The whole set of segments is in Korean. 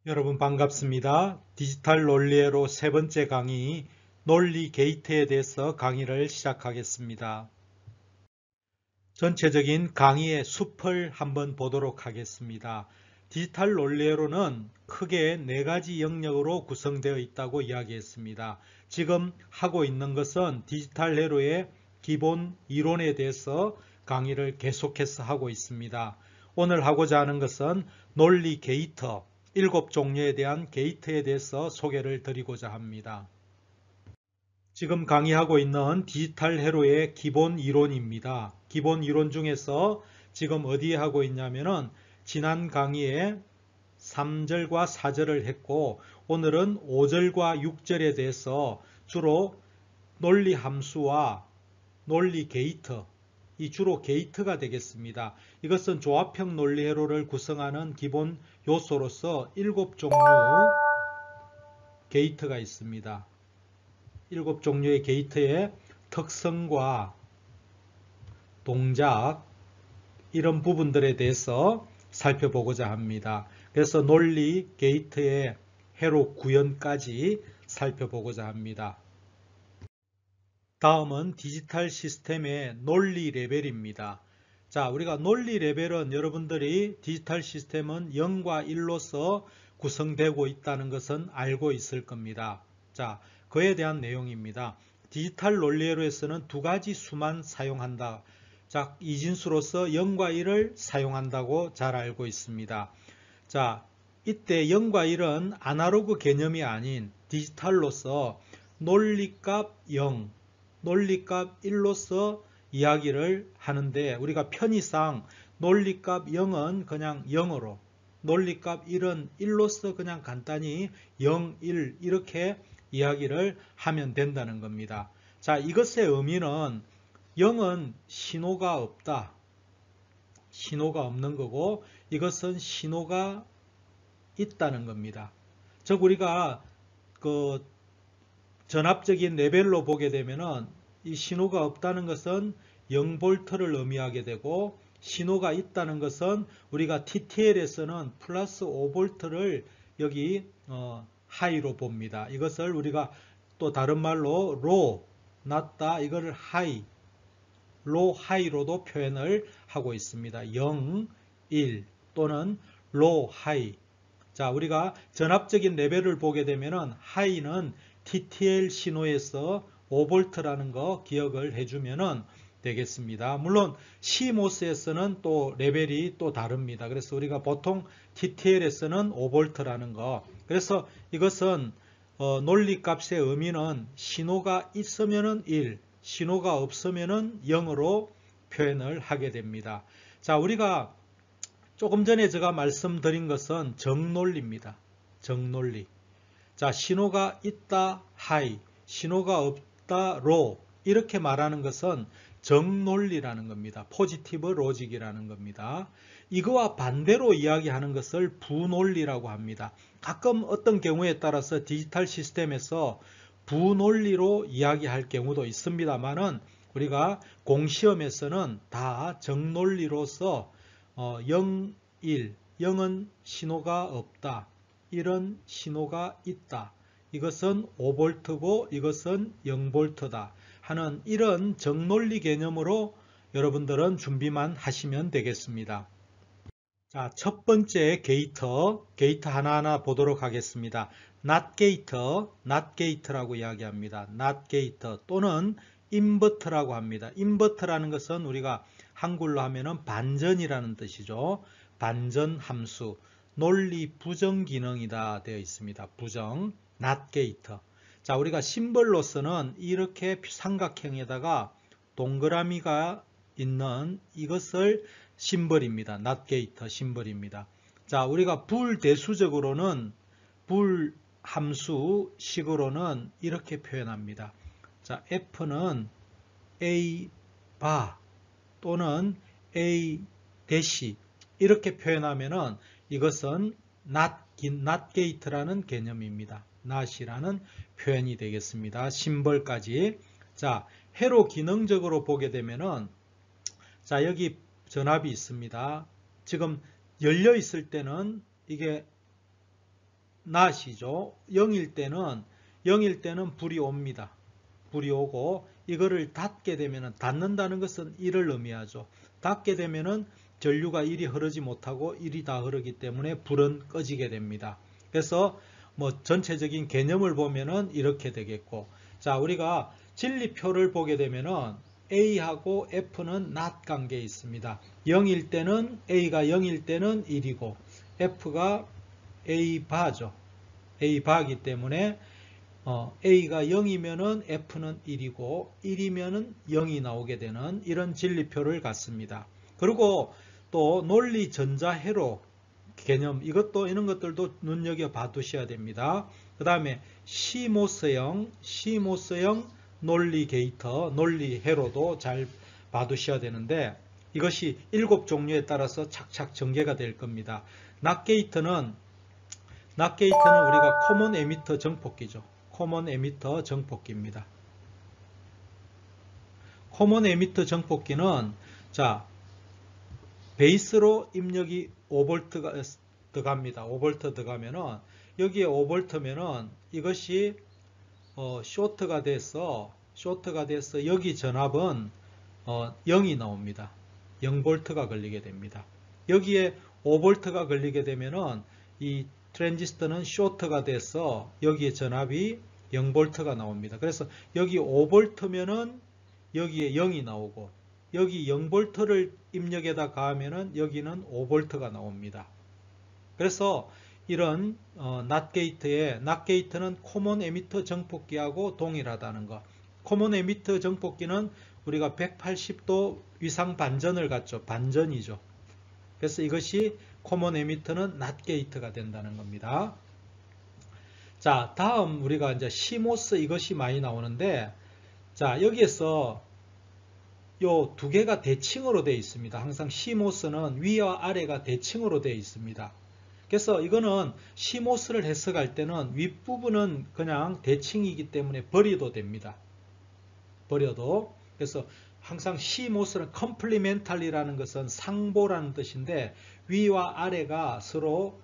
여러분 반갑습니다. 디지털 논리회로 세 번째 강의 논리 게이트에 대해서 강의를 시작하겠습니다. 전체적인 강의의 숲을 한번 보도록 하겠습니다. 디지털 논리회로는 크게 네 가지 영역으로 구성되어 있다고 이야기했습니다. 지금 하고 있는 것은 디지털 회로의 기본 이론에 대해서 강의를 계속해서 하고 있습니다. 오늘 하고자 하는 것은 논리 게이트, 7종류에 대한 게이트에 대해서 소개를 드리고자 합니다. 지금 강의하고 있는 디지털 회로의 기본 이론입니다. 기본 이론 중에서 지금 어디에 하고 있냐면은 지난 강의에 3절과 4절을 했고 오늘은 5절과 6절에 대해서 주로 논리 함수와 논리 게이트, 이 주로 게이트가 되겠습니다. 이것은 조합형 논리 회로를 구성하는 기본 요소로서 7종류 게이트가 있습니다. 7종류의 게이트의 특성과 동작, 이런 부분들에 대해서 살펴보고자 합니다. 그래서 논리 게이트의 회로 구현까지 살펴보고자 합니다. 다음은 디지털 시스템의 논리 레벨입니다. 자, 우리가 논리 레벨은 여러분들이 디지털 시스템은 0과 1로서 구성되고 있다는 것은 알고 있을 겁니다. 자, 그에 대한 내용입니다. 디지털 논리회로에서는 두 가지 수만 사용한다. 자, 이진수로서 0과 1을 사용한다고 잘 알고 있습니다. 자, 이때 0과 1은 아날로그 개념이 아닌 디지털로서 논리값 0, 논리값 1로서 이야기를 하는데 우리가 편의상 논리값 0은 그냥 0으로, 논리값 1은 1로서 그냥 간단히 0, 1 이렇게 이야기를 하면 된다는 겁니다. 자, 이것의 의미는 0은 신호가 없다. 신호가 없는 거고 이것은 신호가 있다는 겁니다. 즉 우리가 그 전압적인 레벨로 보게 되면은 이 신호가 없다는 것은 0V를 의미하게 되고 신호가 있다는 것은 우리가 TTL에서는 플러스 5V를 여기 하이로 봅니다. 이것을 우리가 또 다른 말로 로, 낮다, 이거를 하이, 로, 하이로도 표현을 하고 있습니다. 0, 1 또는 로, 하이. 자, 우리가 전압적인 레벨을 보게 되면은 하이는 TTL 신호에서 5V라는 거 기억을 해주면은 되겠습니다. 물론 CMOS에서는 또 레벨이 또 다릅니다. 그래서 우리가 보통 TTL에서는 5V라는 거. 그래서 이것은 논리값의 의미는 신호가 있으면은 1, 신호가 없으면은 0으로 표현을 하게 됩니다. 자, 우리가 조금 전에 제가 말씀드린 것은 정논리입니다. 정논리. 자, 신호가 있다, 하이, 신호가 없다, 로 이렇게 말하는 것은 정논리라는 겁니다. 포지티브 로직이라는 겁니다. 이거와 반대로 이야기하는 것을 부논리라고 합니다. 가끔 어떤 경우에 따라서 디지털 시스템에서 부논리로 이야기할 경우도 있습니다만은 우리가 공시험에서는 다 정논리로서 0, 1, 0은 신호가 없다. 1은 신호가 있다. 이것은 5V고 이것은 0V다 하는 이런 정논리 개념으로 여러분들은 준비만 하시면 되겠습니다. 자, 첫 번째 게이트 하나하나 보도록 하겠습니다. not gate라고 이야기합니다. not gate 또는 invert라고 합니다. invert라는 것은 우리가 한글로 하면은 반전이라는 뜻이죠. 반전 함수, 논리 부정 기능이다 되어 있습니다. 부정, not gate. 자, 우리가 심벌로서는 이렇게 삼각형에다가 동그라미가 있는 이것을 심벌입니다. not gate 심벌입니다. 자, 우리가 불대수적으로는 불 함수식으로는 이렇게 표현합니다. 자, F는 A 바 또는 A 대시 이렇게 표현하면은 이것은 not gate라는 개념입니다. not이라는 표현이 되겠습니다. 심벌까지. 자, 회로 기능적으로 보게 되면은 자, 여기 전압이 있습니다. 지금 열려 있을 때는 이게 not이죠. 0일 때는 불이 옵니다. 불이 오고 이거를 닫게 되면은, 닫는다는 것은 1을 의미하죠. 닫게 되면은 전류가 이리 흐르지 못하고 이리 다 흐르기 때문에 불은 꺼지게 됩니다. 그래서 뭐 전체적인 개념을 보면은 이렇게 되겠고, 자, 우리가 진리표를 보게 되면은 A하고 F는 not 관계에 있습니다. 0일 때는, A가 0일 때는 1이고 F가 A 바죠. A 바기 때문에 A가 0이면은 F는 1이고 1이면은 0이 나오게 되는 이런 진리표를 갖습니다. 그리고 또 논리 전자회로 개념, 이런 것들도 눈여겨봐 두셔야 됩니다. 그 다음에 시모스형 논리 게이터, 논리 회로도 잘 봐두셔야 되는데, 이것이 7종류에 따라서 착착 전개가 될 겁니다. 낫게이트는 우리가 코먼 에미터 정폭기죠. 코먼 에미터 정폭기입니다. 코먼 에미터 정폭기는, 자, 베이스로 입력이 5V가 들어갑니다. 5V 들어가면은, 여기에 5V면은 이것이 쇼트가 돼서 여기 전압은 0이 나옵니다. 0V가 걸리게 됩니다. 여기에 5V가 걸리게 되면은 이 트랜지스터는 쇼트가 돼서 여기에 전압이 0V가 나옵니다. 그래서 여기 5V면은 여기에 0이 나오고, 여기 0V를 입력에다 가하면은 여기는 5V가 나옵니다. 그래서 이런 낫게이트는 코먼 에미터 정폭기하고 동일하다는 거. 코먼 에미터 정폭기는 우리가 180도 위상 반전을 갖죠. 반전이죠. 그래서 이것이 코먼 에미터는 낫게이트가 된다는 겁니다. 자, 다음 우리가 이제 시모스, 이것이 많이 나오는데, 자, 여기에서 요 두 개가 대칭으로 되어 있습니다. 항상 시모스는 위와 아래가 대칭으로 되어 있습니다. 그래서 이거는 시모스를 해석할 때는 윗부분은 그냥 대칭이기 때문에 버려도 됩니다. 버려도. 그래서 항상 시모스는 컴플리멘탈리라는 것은 상보라는 뜻인데, 위와 아래가 서로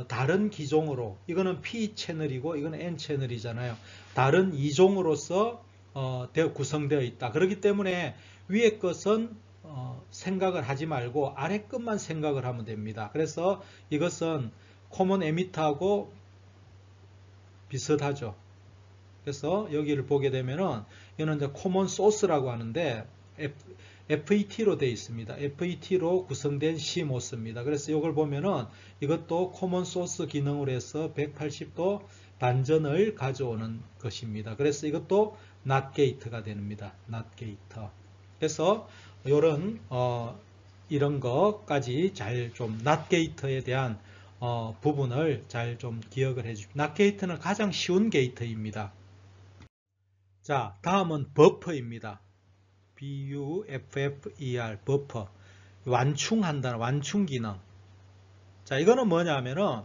다른 기종으로, 이거는 P 채널이고 이거는 N 채널이잖아요. 다른 이종으로서 구성되어 있다. 그렇기 때문에 위에 것은 생각을 하지 말고 아래 것만 생각을 하면 됩니다. 그래서 이것은 코먼 에미터하고 비슷하죠. 그래서 여기를 보게 되면은 이거는 이제 코먼 소스라고 하는데 FET로 되어 있습니다. FET로 구성된 CMOS입니다. 그래서 이걸 보면은 이것도 코먼 소스 기능으로 해서 180도 반전을 가져오는 것입니다. 그래서 이것도 NOT 게이트가 됩니다. NOT 게이트. 그래서 이런 것까지 잘 좀 NOT 게이트에 대한 부분을 잘 좀 기억을 해주십시오. NOT 게이트는 가장 쉬운 게이트입니다. 자, 다음은 버퍼입니다. buffer, 버퍼. 완충한다는 완충 기능. 자, 이거는 뭐냐면은,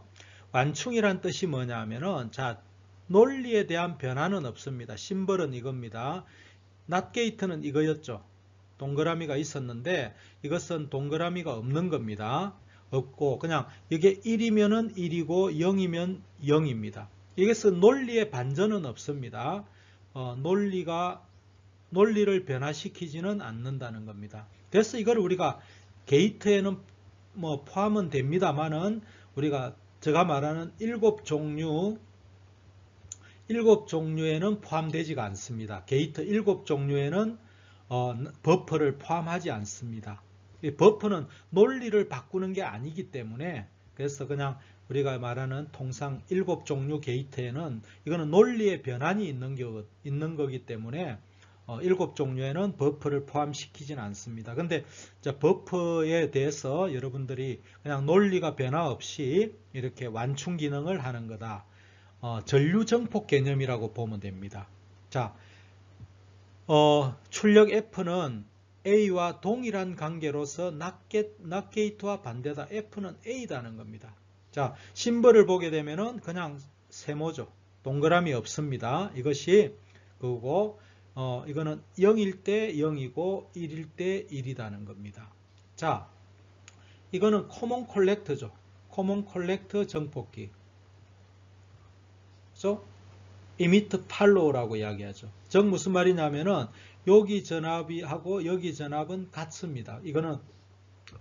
완충이란 뜻이 뭐냐면은, 자, 논리에 대한 변화는 없습니다. 심벌은 이겁니다. NOT 게이트는 이거였죠. 동그라미가 있었는데, 이것은 동그라미가 없는 겁니다. 없고, 그냥 이게 1이면은 1이고 0이면 0입니다. 이것은 논리의 반전은 없습니다. 논리를 변화시키지는 않는다는 겁니다. 그래서 이걸 우리가 게이트에는 뭐 포함은 됩니다만은, 우리가 제가 말하는 7종류에는 포함되지가 않습니다. 게이트 7종류에는 버퍼를 포함하지 않습니다. 버퍼는 논리를 바꾸는 게 아니기 때문에, 그래서 그냥 우리가 말하는 통상 7종류 게이트에는 이거는 논리의 변환이 있는 거기 때문에 7종류에는 버퍼를 포함시키진 않습니다. 근데 버퍼에 대해서 여러분들이 그냥 논리가 변화 없이 이렇게 완충 기능을 하는 거다. 전류 정폭 개념이라고 보면 됩니다. 자, 출력 F는 A와 동일한 관계로서 NOT 게이트와 반대다. F는 A다는 겁니다. 자, 심벌을 보게 되면은 그냥 세모죠. 동그라미 없습니다. 이것이 그거고, 이거는 0일 때 0이고 1일 때 1이라는 겁니다. 자, 이거는 코먼 컬렉터죠. 코먼 컬렉터 정폭기. 그죠? emit follow라고 이야기하죠. 즉 무슨 말이냐면은 여기 전압하고 여기 전압은 같습니다. 이거는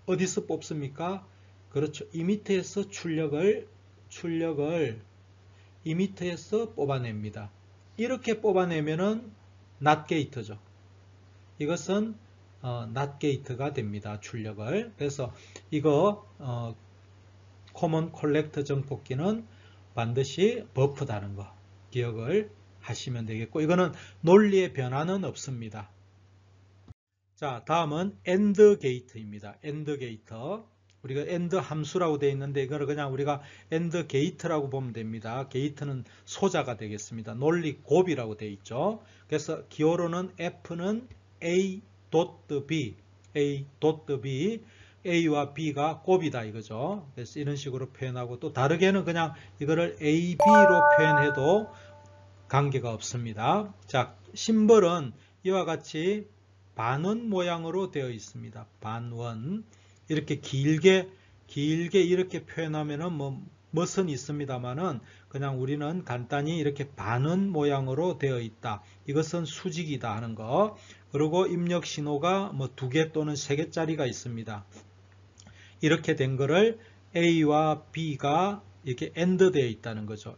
어디서 뽑습니까? 그렇죠. 이미터에서 출력을 이미터에서 뽑아냅니다. 이렇게 뽑아내면은 낫 게이트죠. 이것은 낫 게이트가 됩니다. 출력을. 그래서 이거 코먼 콜렉터 정폭기는 반드시 버프다는 거 기억을 하시면 되겠고, 이거는 논리의 변화는 없습니다. 자, 다음은 AND 게이트입니다. AND 게이트. 우리가 AND 함수라고 되어 있는데 이거를 그냥 우리가 AND 게이트라고 보면 됩니다. 게이트는 소자가 되겠습니다. 논리 곱이라고 되어 있죠. 그래서 기호로는 F는 A.B, A.B, A와 B가 곱이다 이거죠. 그래서 이런 식으로 표현하고, 또 다르게는 그냥 이거를 AB로 표현해도 관계가 없습니다. 자, 심벌은 이와 같이 반원 모양으로 되어 있습니다. 반원. 이렇게 길게 이렇게 표현하면은 멋은 있습니다만은 그냥 우리는 간단히 이렇게 반원 모양으로 되어 있다. 이것은 수직이다 하는 거. 그리고 입력 신호가 2개 또는 3개짜리가 있습니다. 이렇게 된 거를 A와 B가 이렇게 AND 되어 있다는 거죠.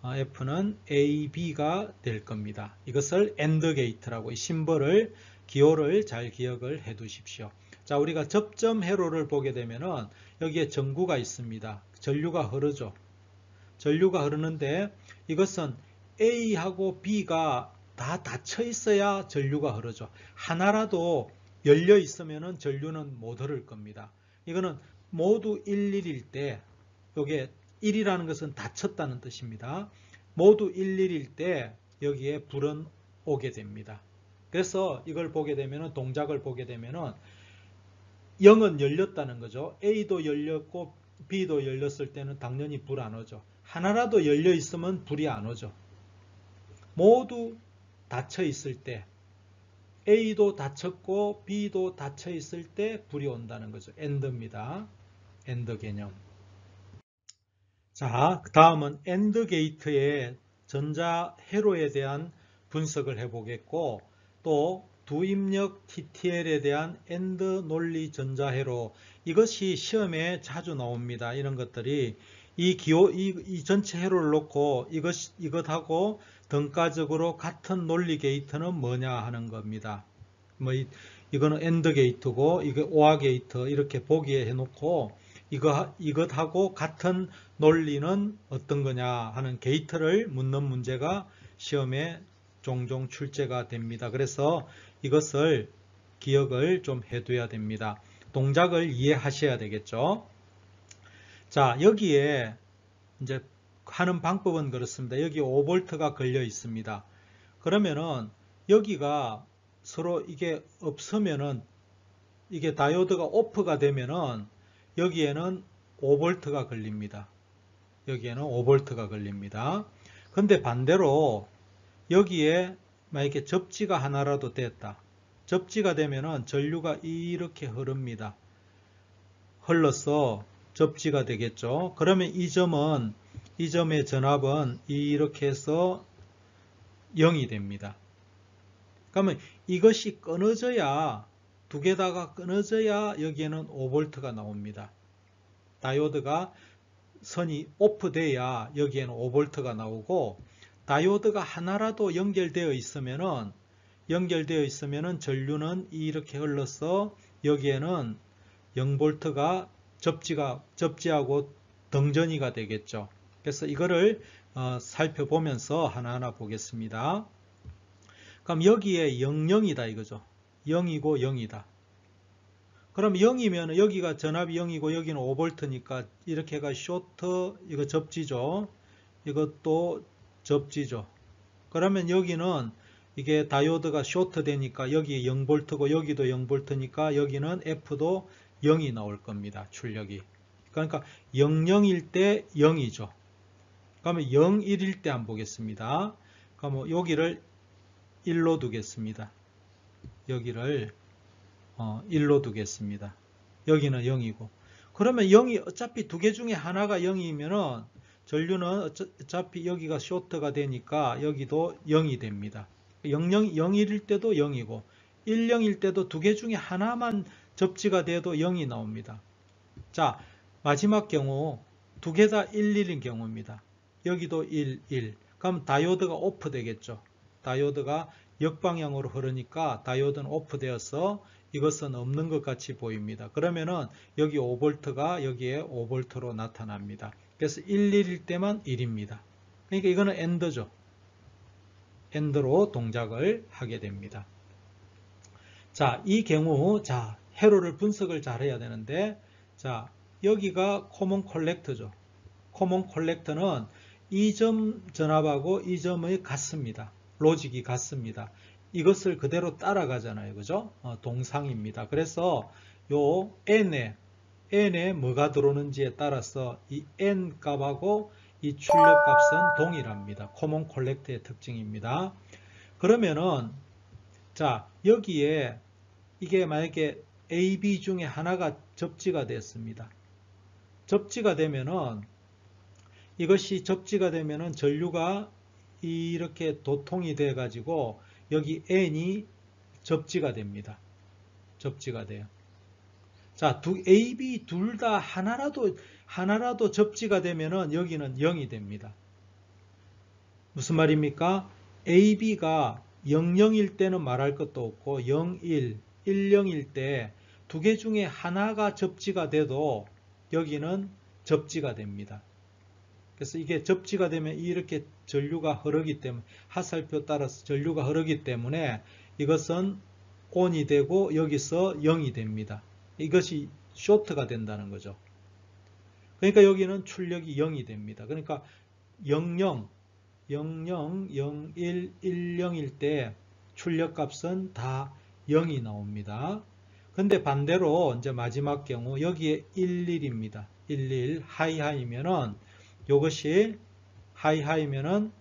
F는 A, B가 될 겁니다. 이것을 AND 게이트라고, 이 심벌을, 기호를 잘 기억을 해 두십시오. 자, 우리가 접점 회로를 보게 되면은 여기에 전구가 있습니다. 전류가 흐르죠. 전류가 흐르는데 이것은 A하고 B가 다 닫혀 있어야 전류가 흐르죠. 하나라도 열려 있으면은 전류는 못 흐를 겁니다. 이거는 모두 11일 때, 여기에 1이라는 것은 닫혔다는 뜻입니다. 모두 11일 때 여기에 불은 오게 됩니다. 그래서 이걸 보게 되면은, 동작을 보게 되면은 0은 열렸다는 거죠. A도 열렸고 B도 열렸을 때는 당연히 불 안 오죠. 하나라도 열려 있으면 불이 안 오죠. 모두 닫혀 있을 때, A도 닫혔고 B도 닫혀 있을 때 불이 온다는 거죠. AND입니다. AND 개념. 자, 다음은 AND 게이트의 전자 회로에 대한 분석을 해보겠고, 또 두 입력 TTL에 대한 AND 논리 전자 회로, 이것이 시험에 자주 나옵니다. 이런 것들이 이 전체 회로를 놓고 이것하고 등가적으로 같은 논리 게이트는 뭐냐 하는 겁니다. 이거는 AND 게이트고 이게 OR 게이트 이렇게 보기에 해놓고 이것하고 같은 논리는 어떤 거냐 하는 게이트를 묻는 문제가 시험에 종종 출제가 됩니다. 그래서 이것을 기억을 좀 해둬야 됩니다. 동작을 이해하셔야 되겠죠. 자, 여기에 이제 하는 방법은 그렇습니다. 여기 5V가 걸려 있습니다. 그러면은 여기가 서로 이게 없으면은, 이게 다이오드가 오프가 되면은 여기에는 5V가 걸립니다. 여기에는 5V가 걸립니다. 근데 반대로 여기에 만약에 접지가 하나라도 됐다. 접지가 되면은 전류가 이렇게 흐릅니다. 흘러서 접지가 되겠죠. 그러면 이 점의 전압은 이렇게 해서 0이 됩니다. 그러면 이것이 끊어져야, 두 개 다가 끊어져야 여기에는 5V가 나옵니다. 다이오드가 선이 오프돼야 여기에는 5V가 나오고, 다이오드가 하나라도 연결되어 있으면은 전류는 이렇게 흘러서 여기에는 0V가 접지하고 등전이가 되겠죠. 그래서 이거를 살펴보면서 하나하나 보겠습니다. 그럼 여기에 00이다 이거죠. 0이고 0이다. 그럼 0이면 여기가 전압이 0이고 여기는 5V니까 이렇게가 쇼트, 이거 접지죠. 이것도 접지죠. 그러면 여기는 이게 다이오드가 쇼트 되니까 여기 0V고 여기도 0V니까 여기는 F도 0이 나올 겁니다. 출력이. 그러니까 00일 때 0이죠. 그러면 01일 때 한번 보겠습니다. 그러면 여기를 1로 두겠습니다. 여기를 1로 두겠습니다. 여기는 0이고. 그러면 0이 어차피 두 개 중에 하나가 0이면은 전류는 어차피 여기가 쇼트가 되니까 여기도 0이 됩니다. 0일 때도 0이고 10일 때도 두 개 중에 하나만 접지가 돼도 0이 나옵니다. 자, 마지막 경우 두 개 다 11인 경우입니다. 여기도 11. 그럼 다이오드가 오프 되겠죠. 다이오드가 역방향으로 흐르니까 다이오드는 오프 되어서 이것은 없는 것 같이 보입니다. 그러면은 여기 5V가 여기에 5V로 나타납니다. 그래서 11일 때만 1입니다. 그러니까 이거는 AND죠. AND로 동작을 하게 됩니다. 자, 이 경우, 자, 회로를 분석을 잘 해야 되는데, 자, 여기가 common collector죠. common collector는 이 점 전압하고 이 점이 같습니다. 로직이 같습니다. 이것을 그대로 따라가잖아요. 그죠? 동상입니다. 그래서 요 n에 뭐가 들어오는지에 따라서 이 n 값하고 이 출력 값은 동일합니다. common collector의 특징입니다. 그러면은 자, 여기에 이게 만약에 A, B 중에 하나가 접지가 됐습니다. 접지가 되면은 이것이 접지가 되면은 전류가 이렇게 도통이 돼 가지고 여기 N이 접지가 됩니다. 접지가 돼요. 자, A, B 둘 다 하나라도 접지가 되면은 여기는 0이 됩니다. 무슨 말입니까? A, B가 00일 때는 말할 것도 없고 01, 10일 때 두 개 중에 하나가 접지가 돼도 여기는 접지가 됩니다. 그래서 이게 접지가 되면 이렇게 전류가 흐르기 때문에 하살표 따라서 전류가 흐르기 때문에 이것은 ON이 되고 여기서 0이 됩니다. 이것이 쇼트가 된다는 거죠. 그러니까 여기는 출력이 0이 됩니다. 그러니까 00, 00, 01, 10일 때 출력값은 다 0이 나옵니다. 근데 반대로 이제 마지막 경우 여기에 11입니다. 11 하이하이면은 이것이 하이하이면은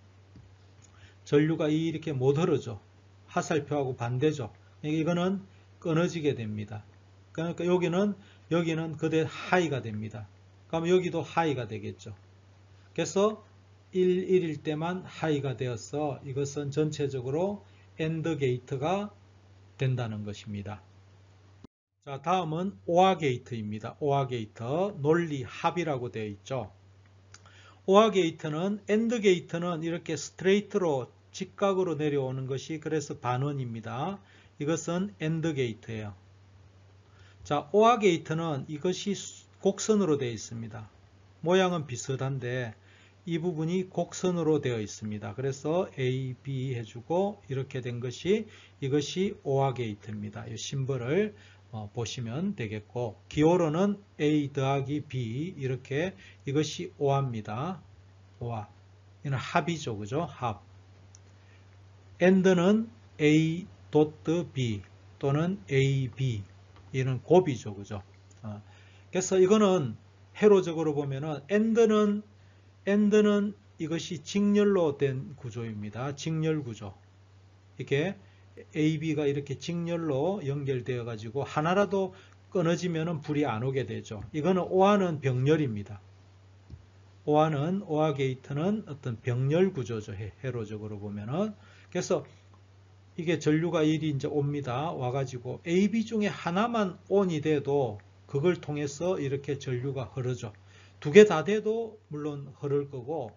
전류가 이렇게 못 흐르죠. 하살표하고 반대죠. 이거는 끊어지게 됩니다. 그러니까 여기는 그대 하이가 됩니다. 그럼 여기도 하이가 되겠죠. 그래서 11일 때만 하이가 되어서 이것은 전체적으로 AND 게이트가 된다는 것입니다. 자, 다음은 OR 게이트입니다. OR 게이트, 논리 합이라고 되어 있죠. OR 게이트는 AND 게이트는 이렇게 스트레이트로 직각으로 내려오는 것이 그래서 반원입니다. 이것은 AND 게이트예요. 자, OR 게이트는 이것이 곡선으로 되어 있습니다. 모양은 비슷한데 이 부분이 곡선으로 되어 있습니다. 그래서 A, B 해주고 이렇게 된 것이 이것이 OR 게이트입니다. 이 심벌을 보시면 되겠고 기호로는 A 더하기 B 이렇게 이것이 OR입니다. OR 이는 합이죠. 그죠? 합. AND는 A 도트 B 또는 AB 이는 곱이죠. 그죠? 그래서 이거는 회로적으로 보면은 AND는 이것이 직렬로 된 구조입니다. 직렬 구조. 이렇게 AB가 이렇게 직렬로 연결되어 가지고 하나라도 끊어지면 불이 안 오게 되죠. 이거는 OR는 병렬입니다. OR 게이트는 어떤 병렬 구조죠. 회로적으로 보면은. 그래서 이게 전류가 1이 이제 옵니다. 와가지고 AB 중에 하나만 ON이 돼도 그걸 통해서 이렇게 전류가 흐르죠. 두 개 다 돼도 물론 흐를 거고,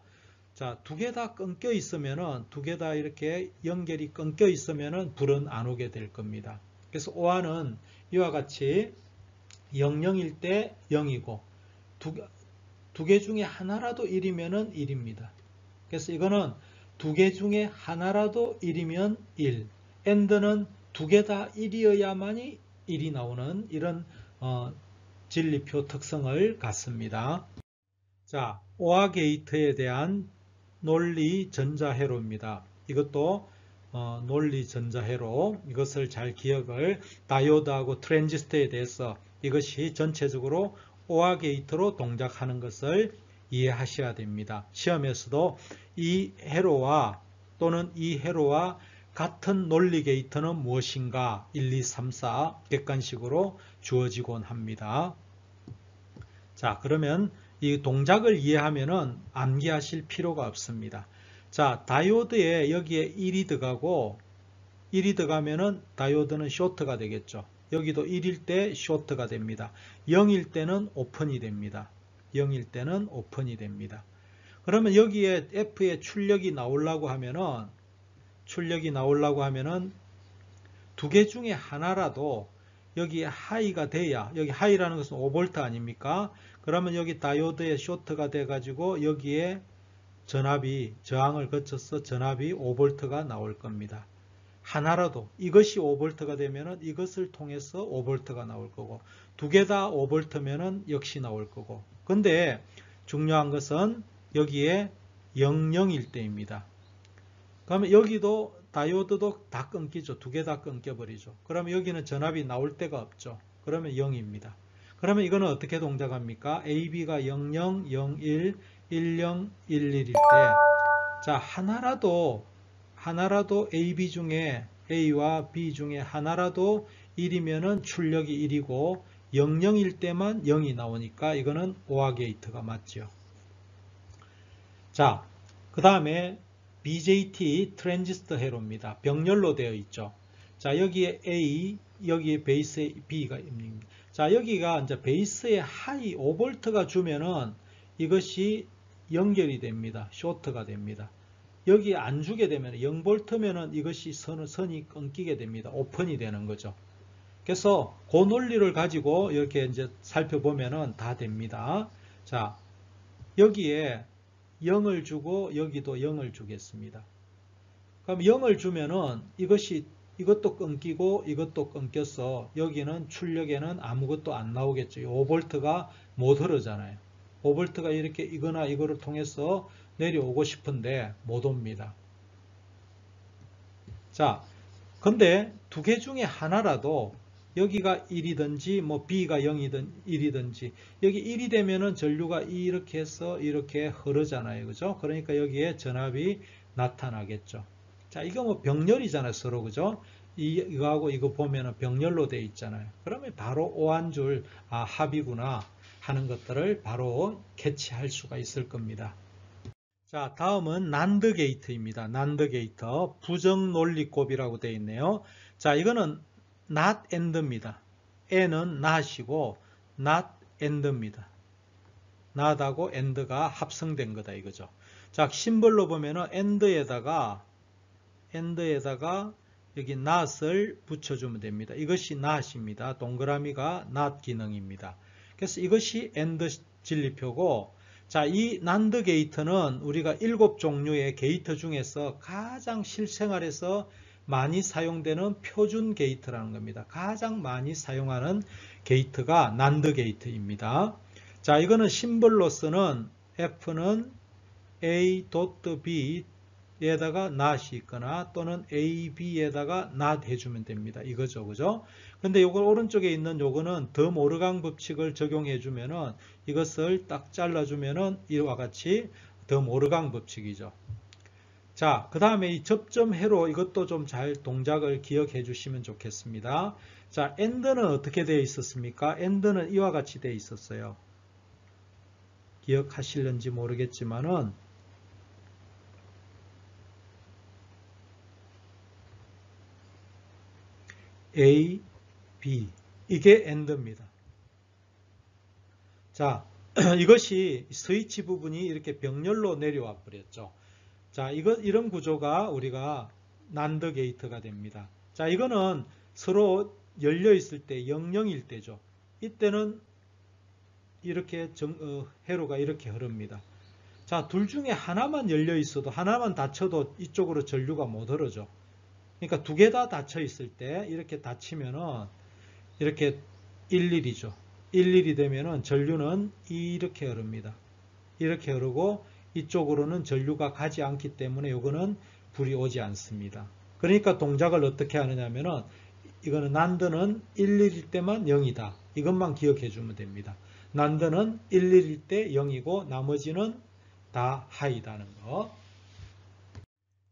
자, 두 개 다 끊겨 있으면은, 두 개 다 이렇게 연결이 끊겨 있으면은 불은 안 오게 될 겁니다. 그래서 OR는 이와 같이 00일 때 0이고, 두 개 중에 하나라도 1이면은 1입니다. 그래서 이거는 두 개 중에 하나라도 1이면 1. AND는 두 개 다 1이어야만이 1이 나오는 이런 진리표 특성을 갖습니다. 자, OR 게이트에 대한 논리 전자회로입니다. 이것도 논리 전자회로, 이것을 잘 기억을, 다이오드하고 트랜지스터에 대해서 이것이 전체적으로 OR 게이트로 동작하는 것을 이해하셔야 됩니다. 시험에서도 이 회로와 또는 이 회로와 같은 논리 게이트는 무엇인가 1, 2, 3, 4 객관식으로 주어지곤 합니다. 자, 그러면 이 동작을 이해하면은 암기하실 필요가 없습니다. 자, 다이오드에 여기에 1이 들어가고 1이 들어가면은 다이오드는 쇼트가 되겠죠. 여기도 1일 때 쇼트가 됩니다. 0일 때는 오픈이 됩니다. 0일 때는 오픈이 됩니다. 그러면 여기에 F에 출력이 나오려고 하면은 두 개 중에 하나라도 여기에 하이가 돼야, 여기 하이라는 것은 5V 아닙니까? 그러면 여기 다이오드에 쇼트가 돼 가지고 여기에 전압이, 저항을 거쳐서 전압이 5V가 나올 겁니다. 하나라도 이것이 5V가 되면은 이것을 통해서 5V가 나올 거고, 두 개 다 5V면은 역시 나올 거고. 근데 중요한 것은 여기에 00일 때입니다. 그러면 여기도 다이오드도 다 끊기죠. 두 개 다 끊겨버리죠. 그러면 여기는 전압이 나올 데가 없죠. 그러면 0입니다. 그러면 이거는 어떻게 동작합니까? AB가 00, 01, 10, 11일 때, 자, 하나라도 AB 중에, A와 B 중에 하나라도 1이면은 출력이 1이고 00일 때만 0이 나오니까 이거는 OR 게이트가 맞죠. 자, 그 다음에 BJT 트랜지스터 회로입니다. 병렬로 되어 있죠. 자, 여기에 A, 여기에 베이스에 B가 있습니다. 자, 여기가 이제 베이스에 하이 5V가 주면은 이것이 연결이 됩니다. 쇼트가 됩니다. 여기 안 주게 되면 0V면은 이것이 선이 끊기게 됩니다. 오픈이 되는 거죠. 그래서 그 논리를 가지고 이렇게 이제 살펴보면은 다 됩니다. 자, 여기에 0을 주고 여기도 0을 주겠습니다. 그럼 0을 주면은 이것도 끊기고 이것도 끊겨서 여기는 출력에는 아무것도 안 나오겠죠. 5V가 못 흐르잖아요. 5V가 이렇게 이거나 이거를 통해서 내려오고 싶은데 못 옵니다. 자, 근데 두 개 중에 하나라도 여기가 1이든지 뭐 B가 0이든 1이든지 여기 1이 되면은 전류가 이렇게 해서 이렇게 흐르잖아요. 그죠? 그러니까 여기에 전압이 나타나겠죠. 자, 이거 뭐 병렬이잖아요. 서로. 그죠? 이거하고 이거 보면은 병렬로 되어 있잖아요. 그러면 바로 오한줄 합이구나 하는 것들을 바로 캐치할 수가 있을 겁니다. 자, 다음은 난드 게이트입니다. 난드 게이트. 부정 논리곱이라고 되어 있네요. 자, 이거는 not and입니다. n은 not이고 not and입니다. not하고 and가 합성된 거다 이거죠. 자, 심벌로 보면은 and에다가 여기 not을 붙여주면 됩니다. 이것이 not입니다. 동그라미가 not 기능입니다. 그래서 이것이 and 진리표고, 자, 이 난드 게이트는 우리가 7종류의 게이트 중에서 가장 실생활에서 많이 사용되는 표준 게이트라는 겁니다. 가장 많이 사용하는 게이트가 난드 게이트입니다. 자, 이거는 심벌로서는 F는 A.B 에다가 not이 있거나 또는 AB에다가 not 해주면 됩니다. 이거죠. 그죠? 근데 요걸 오른쪽에 있는 요거는 더 모르강 법칙을 적용해 주면은 이것을 딱 잘라주면은 이와 같이 더 모르강 법칙이죠. 자, 그 다음에 이 접점 회로 이것도 좀 잘 동작을 기억해 주시면 좋겠습니다. 자, AND는 어떻게 되어 있었습니까? AND는 이와 같이 되어 있었어요. 기억하실는지 모르겠지만은 A, B 이게 AND입니다. 자, 이것이 스위치 부분이 이렇게 병렬로 내려와 버렸죠. 자, 이런 구조가 우리가 난드 게이트가 됩니다. 자, 이거는 서로 열려 있을 때 00일 때죠. 이때는 이렇게 회로가 이렇게 흐릅니다. 자, 둘 중에 하나만 열려 있어도 하나만 닫혀도 이쪽으로 전류가 못 흐르죠. 그러니까 두 개 다 닫혀 있을 때 이렇게 닫히면은 이렇게 11이죠. 11이 되면은 전류는 이렇게 흐릅니다. 이렇게 흐르고 이쪽으로는 전류가 가지 않기 때문에 이거는 불이 오지 않습니다. 그러니까 동작을 어떻게 하느냐면은 이거는 난드는 11일 때만 0이다. 이것만 기억해 주면 됩니다. 난드는 11일 때 0이고 나머지는 다 하이다는 거.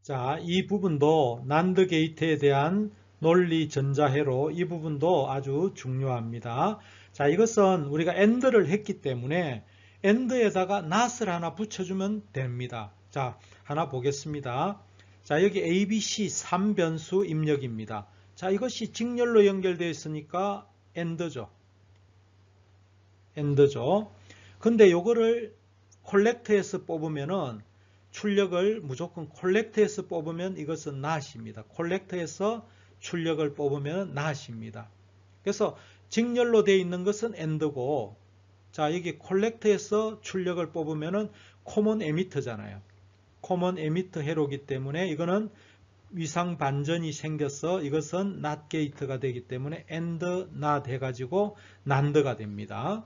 자, 이 부분도 난드 게이트에 대한 논리 전자회로 이 부분도 아주 중요합니다. 자, 이것은 우리가 AND를 했기 때문에 and에다가 not을 하나 붙여주면 됩니다. 자, 하나 보겠습니다. 자, 여기 ABC 3변수 입력입니다. 자, 이것이 직렬로 연결되어 있으니까 and죠. and죠. 근데 요거를 콜렉트에서 뽑으면은 출력을 무조건 콜렉트에서 뽑으면 이것은 not입니다. 콜렉트에서 출력을 뽑으면 not입니다. 그래서 직렬로 되어 있는 것은 and고, 자, 여기 콜렉트에서 출력을 뽑으면은 common emitter잖아요. common emitter 회로기 때문에 이거는 위상 반전이 생겨서 이것은 not gate가 되기 때문에 and not 해가지고 nand가 됩니다.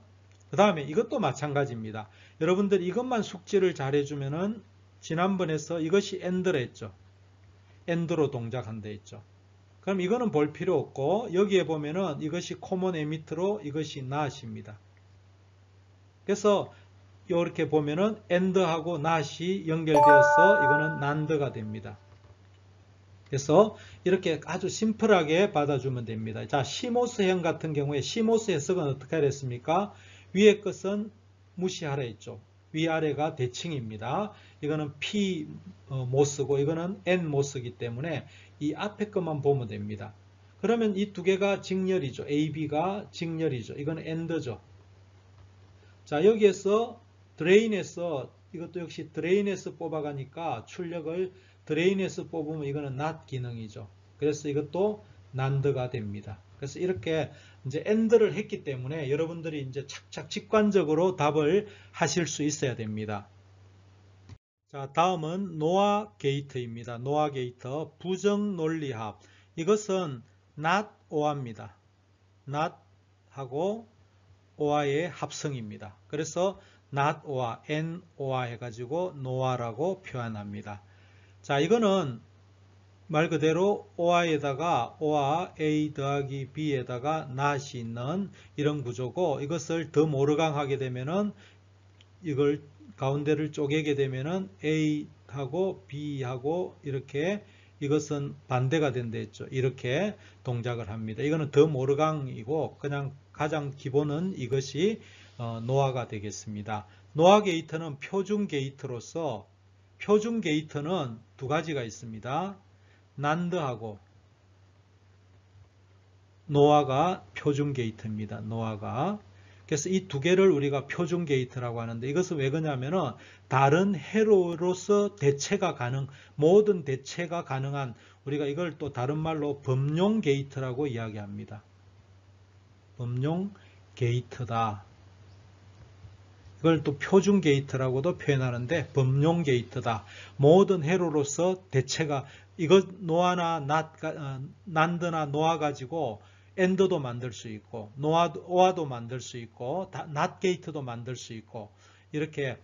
그 다음에 이것도 마찬가지입니다. 여러분들 이것만 숙지를 잘 해주면은 지난번에서 이것이 and를 했죠. and로 동작한다 했죠. 그럼 이거는 볼 필요 없고 여기에 보면은 이것이 common emitter로 이것이 not입니다. 그래서 이렇게 보면은 and하고 not이 연결되어서 이거는 nand가 됩니다. 그래서 이렇게 아주 심플하게 받아주면 됩니다. 자, 시모스형 같은 경우에 시모스 해석은 어떻게 하랬습니까? 위에 것은 무시하라 했죠. 위아래가 대칭입니다. 이거는 P 모스고 이거는 N 모스이기 때문에 이 앞에 것만 보면 됩니다. 그러면 이 두 개가 직렬이죠. AB가 직렬이죠. 이거는 AND죠. 자, 여기에서 드레인에서 이것도 역시 드레인에서 뽑아가니까 출력을 드레인에서 뽑으면 이거는 not 기능이죠. 그래서 이것도 nand가 됩니다. 그래서 이렇게 이제 and를 했기 때문에 여러분들이 이제 착착 직관적으로 답을 하실 수 있어야 됩니다. 자, 다음은 노아 게이트입니다. 노아 게이트 부정 논리합. 이것은 not or입니다. not 하고 or의 합성입니다. 그래서 not or, and or 해가지고 no아라고 표현합니다. 자, 이거는 말 그대로 or에다가 or a 더하기 b에다가 not이 있는 이런 구조고, 이것을 더 모르강 하게 되면은 이걸 가운데를 쪼개게 되면은 a하고 b하고 이렇게 이것은 반대가 된다 했죠. 이렇게 동작을 합니다. 이거는 더 모르강이고 그냥 가장 기본은 이것이 노아가 되겠습니다. 노아 게이트는 표준 게이트로서 표준 게이트는 두 가지가 있습니다. 난드하고 노아가 표준 게이트입니다. 노아가. 그래서 이 두 개를 우리가 표준 게이트라고 하는데 이것은 왜 그러냐면은 다른 회로로서 대체가 모든 대체가 가능한 우리가 이걸 또 다른 말로 범용 게이트라고 이야기합니다. 범용 게이트다. 이걸 또 표준 게이트라고도 표현하는데 범용 게이트다. 모든 회로로서 대체가 이것 노아나 난드나 노아 가지고 엔드도 만들 수 있고 오아도 만들 수 있고 낫 게이트도 만들 수 있고 이렇게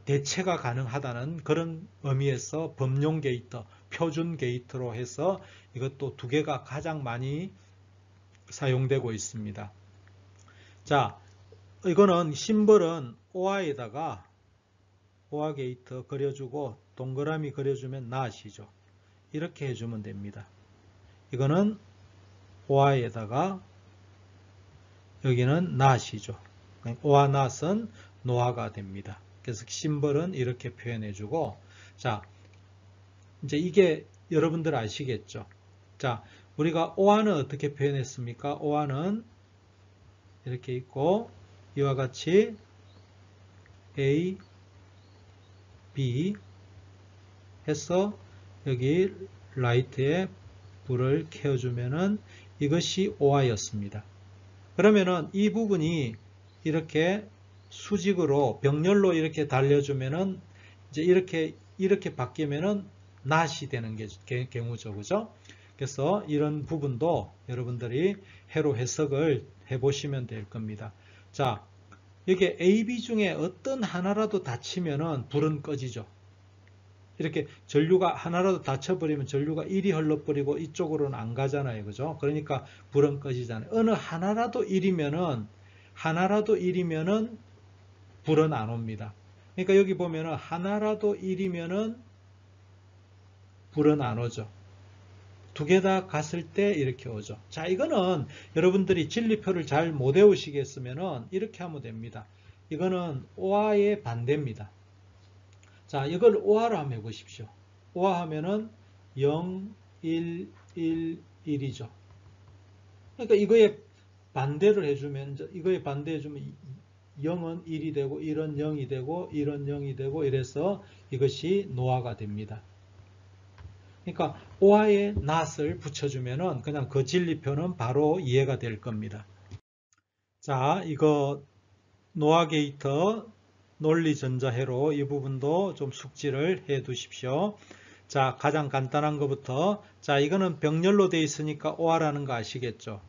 대체가 가능하다는 그런 의미에서 범용 게이트, 표준 게이트로 해서 이것도 두 개가 가장 많이 사용되고 있습니다. 자, 이거는 심벌은 오아에다가 오아 게이트 그려주고 동그라미 그려주면 not이죠. 이렇게 해주면 됩니다. 이거는 오아에다가 여기는 not이죠. 오아 not은 노아가 됩니다. 그래서 심벌은 이렇게 표현해주고, 자, 이제 이게 여러분들 아시겠죠? 자, 우리가 오아는 어떻게 표현했습니까? 오아는 이렇게 있고 이와 같이 A, B 해서 여기 라이트에 불을 켜주면은 이것이 오아였습니다. 그러면은 이 부분이 이렇게 수직으로 병렬로 이렇게 달려주면은 이제 이렇게 바뀌면은 not이 되는 경우죠, 그죠? 그래서 이런 부분도 여러분들이 회로 해석을 해보시면 될 겁니다. 자, 여기 A, B 중에 어떤 하나라도 다치면은 불은 꺼지죠. 이렇게 전류가 하나라도 다쳐버리면 전류가 이리 흘러버리고 이쪽으로는 안 가잖아요. 그죠? 그러니까 불은 꺼지잖아요. 어느 하나라도 일이면은 불은 안 옵니다. 그러니까 여기 보면은 하나라도 일이면은 불은 안 오죠. 두 개 다 갔을 때 이렇게 오죠. 자, 이거는 여러분들이 진리표를 잘 못 외우시겠으면은 이렇게 하면 됩니다. 이거는 오화의 반대입니다. 자, 이걸 오화로 한번 해보십시오. 오화 하면은 0, 1, 1, 1이죠. 그러니까 이거에 반대를 해주면, 이거에 반대해주면 0은 1이 되고 1은 0이 되고 1은 0이 되고 이래서 이것이 노화가 됩니다. 그러니까 오화에 낫을 붙여주면은 그냥 그 진리표는 바로 이해가 될 겁니다. 자, 이거 노화 게이터 논리 전자회로 이 부분도 좀 숙지를 해 두십시오. 자, 가장 간단한 것부터, 자, 이거는 병렬로 되어 있으니까 OR라는 거 아시겠죠?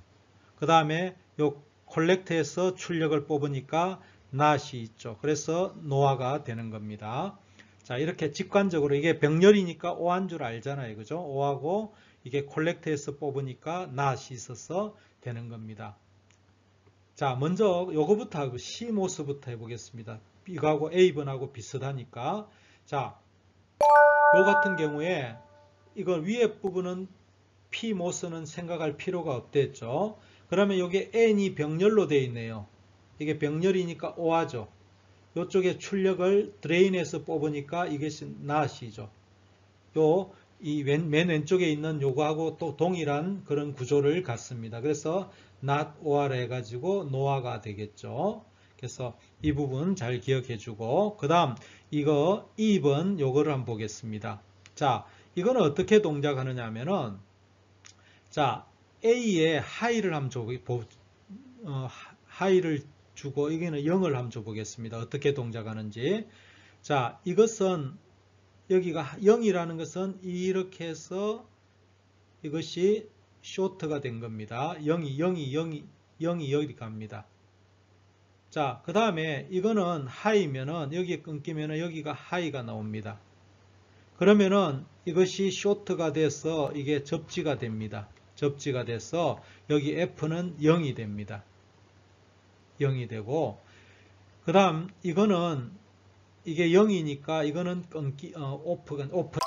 그 다음에 요 콜렉터에서 출력을 뽑으니까 낫이 있죠. 그래서 노화가 되는 겁니다. 자, 이렇게 직관적으로 이게 병렬이니까 O한 줄 알잖아요. 그죠? O하고 이게 콜렉터에서 뽑으니까 낫이 있어서 되는 겁니다. 자, 먼저 요거부터 하고 CMOS부터 해보겠습니다. 이거하고 A번하고 비슷하니까. 자, 요 같은 경우에 이걸 위에 부분은 PMOS는 생각할 필요가 없댔죠. 그러면 여기 N이 병렬로 되어 있네요. 이게 병렬이니까 O하죠. 요쪽에 출력을 드레인에서 뽑으니까 이것이 낫이죠. 맨 왼쪽에 있는 요거하고 또 동일한 그런 구조를 갖습니다. 그래서 not or 해가지고 노화가 되겠죠. 그래서 이 부분 잘 기억해 주고, 그 다음 이거 2번 요거를 한번 보겠습니다. 자, 이거는 어떻게 동작하느냐 하면은, 자, A에 하이를 한번 하이를 주고, 여기는 0을 한번 줘보겠습니다. 어떻게 동작하는지. 자, 이것은 여기가 0이라는 것은 이렇게 해서 이것이 쇼트가 된 겁니다. 0이 여기 갑니다. 자, 그 다음에 이거는 하이면은 여기 끊기면은 여기가 하이가 나옵니다. 그러면은 이것이 쇼트가 돼서 이게 접지가 됩니다. 접지가 돼서 여기 F는 0이 됩니다. 0이 되고, 그 다음 이거는 이게 0이니까 이거는 오픈